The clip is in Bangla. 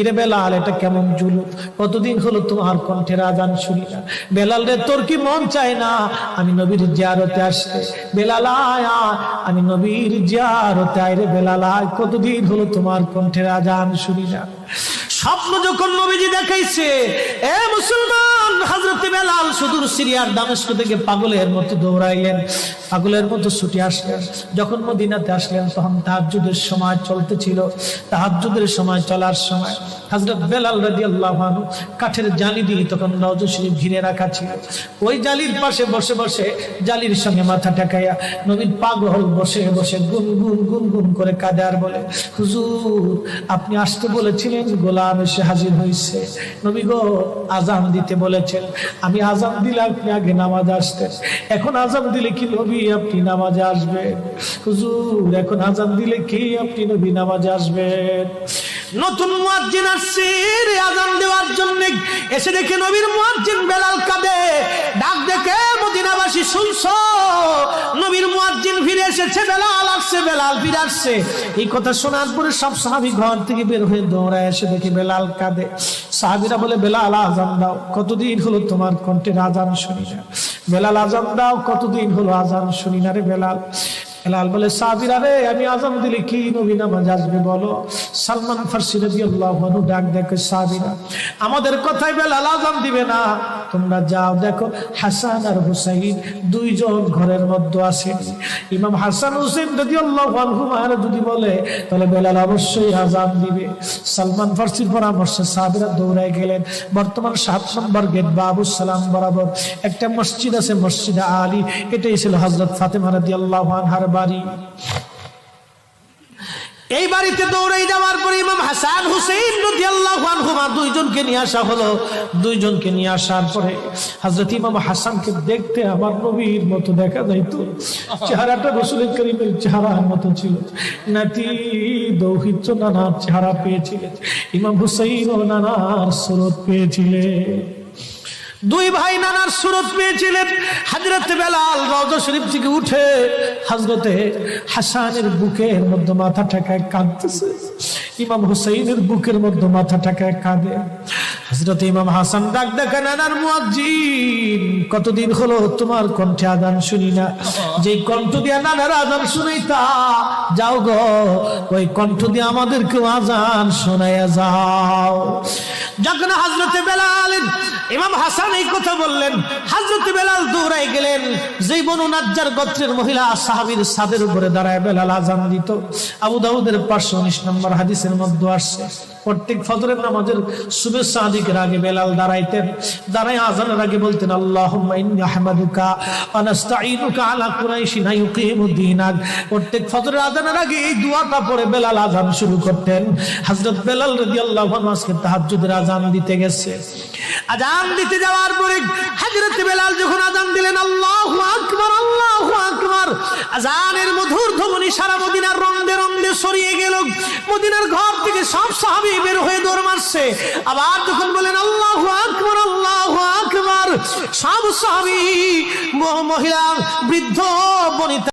ইরে বেলাল, এটা কেমন জুলুম, কতদিন হলো তোমার কণ্ঠের আজান শুনি না। বেলাল রে, তোর কি মন চায় না আমি নবীর জিয়ারতে আসতে? বেলাল আয়, আমি নবীর জিয়ারতে আয় রে বেলাল আয়, কতদিন হলো তোমার কণ্ঠের আজান শুনি না। স্বপ্ন যখন নবীজি দেখাইছে, এ মুসলমান, হযরত বেলাল সুদূর সিরিয়ার দামেস্ক থেকে পাগলের মতো দৌড়াইলেন, পাগলের মতো ছুটে আসলেন। যখন মদিনাতে আসলেন তখন তাহাজ্জুদের সময় চলতেছিল। তাহাজ্জুদের সময় চলার সময় হযরত বেলাল রাদিয়াল্লাহু আনহু কাঠের জালি দিয়ে তখন রওজা শরীফ ঘিরে রাখা ছিল। ওই জালির পাশে বসে বসে জালির সঙ্গে মাথা ঠেকাইয়া নবীর পাগল বসে বসে গুনগুন গুনগুন করে কাঁদে আর বলে, হুজুর আপনি আসতে বলেছিলেন, গোলাম এসে হাজির হয়েছে। নবী গো, আজান দিতে বলেছেন, আমি আজান দিলে আপনি আগে নামাজ আসতেন, এখন আজান দিলে কি নবী আপনি নামাজে আসবেন? হুজুর এখন আজান দিলে কি আপনি নবী নামাজে আসবেন? নতুন মুয়াজ্জিন আসছে আজান দেওয়ার জন্য, এসে দেখে নবীর মুয়াজ্জিন বেলাল কাঁদে। ডাক দেখে মদিনাবাসী শুনছো, নবীর মুয়াজ্জিন ফিরে এসেছে, বেলাল আসছে, বেলাল ফিরে আসছে। এই কথা শোনার পরে সব সাহাবী ঘর থেকে বের হয়ে দৌড়ায় এসে দেখে বেলাল কাঁদে। সাহাবীরা বলে, বেলাল আজান দাও, কতদিন হলো তোমার কণ্ঠের আজান শুনি না। বেলাল আজান দাও, কতদিন হলো আজান শুনি না রে বেলাল। বেলাল বলে, সাহাবীরা রে, আমি আজান দিলে কি নবী নামাজ আসবে বলো? সালমান ফারসি রাদিয়াল্লাহু আনহু ডাক দেখে, সাহাবীরা আমাদের কথাই বেলাল আজান দিবে না, তোমরা যাও দেখো হাসান আর হুসাইন দুইজন ঘরের মধ্যে আছেন। ইমাম হাসান হুসাইন রাদিয়াল্লাহু আনহুমা যদি বলে তাহলে বেলাল অবশ্যই আজান দিবে। সালমান ফারসির পরামর্শে সাহাবীরা দৌড়ায় গেলেন। বর্তমান 7 নম্বর গেট বাবুস সালাম বরাবর একটা মসজিদ আছে, মসজিদে আলী। এটাই ছিল হযরত ফাতেমা রাদিয়াল্লাহু আনহার বাড়ি। এই বাড়িতে দৌড়ে যাওয়ার পরে ইমাম হাসান হুসাইন রাদিয়াল্লাহু আনহুমা দুইজনকে নিয়ে আসা হলো। দুইজনকে নিয়ে আসার পরে হযরত ইমাম হাসানকে দেখতে আমার নবীর মতো দেখা যাইতো, চেহারাটা রাসূল করিমের চেহারার মতো ছিল। নাতি দৌহিত্র নানার চেহারা পেয়েছিলেন, ইমাম হুসাইন ও নানার সুরত পেয়েছিলেন। দুই ভাই নানার সুরত পেয়েছিলেন। হযরত বেলাল রওজা শরীফ থেকে উঠে হযরতে হাসানের বুকের মধ্যে মাথা ঠেকায় কাঁদতেছে, ইমাম হুসাইনের বুকের মধ্যে মাথা ঠেকায় কাঁদে। হযরত ইমাম হাসান ডাক দেখে, নানার মুয়াজ্জিন, কতদিন হলো তোমার কণ্ঠে আজান শুনি না। যেই কণ্ঠ দিয়ে নানার আজান শুনাইতা, যাও গো ওই কণ্ঠ দিয়ে আমাদেরকে আজান শোনাইয়া যাও। যখন হযরতে বেলাল ইমাম হাসান এই কথা বললেন, হযরত বেলাল দৌড়ায় গেলেন। যেই বনু নাজ্জার গোত্রের মহিলা সাহাবীর ছাদের উপরে দাঁড়ায় বেলাল আজান দিত। আবু দাউদের 519 নম্বর হাদিসের মধ্যে আসছে, প্রত্যেক ফজরের নামাজের শুভেচ্ছা আদিকের আগে বেলাল দাঁড়াইতেন। দাঁড়ায় আজানের আগে বলতেন, আল্লাহুম্মা ইন্নী আহমাদুকা ওয়া নাস্তাঈনুকা আলা কুরাইশিন ইউকিমুদ্দীনাক। প্রত্যেক ফজরের আজানের আগে এই দোয়াটা পড়ে বেলাল আজান শুরু করতেন। হযরত বেলাল রাদিয়াল্লাহু আনহু আজকে তাহাজ্জুদের আজান দিতে গেছে। আজান দিতে যাওয়ার পরে হযরত বেলাল যখন আজান দিলেন, আল্লাহু আকবার, আল্লাহু আকবার, আজানের মধুর ধ্বনি সারা মদিনার রন্দে রন্দে ছড়িয়ে গেল। মদিনার ঘর থেকে সব সাহাবী বের হয়ে দৌড় মারছে। আবার যখন বলেন আল্লাহু আকবার, আল্লাহু আকবার, সব সাহাবী, মহিলা, বৃদ্ধ, বনিতা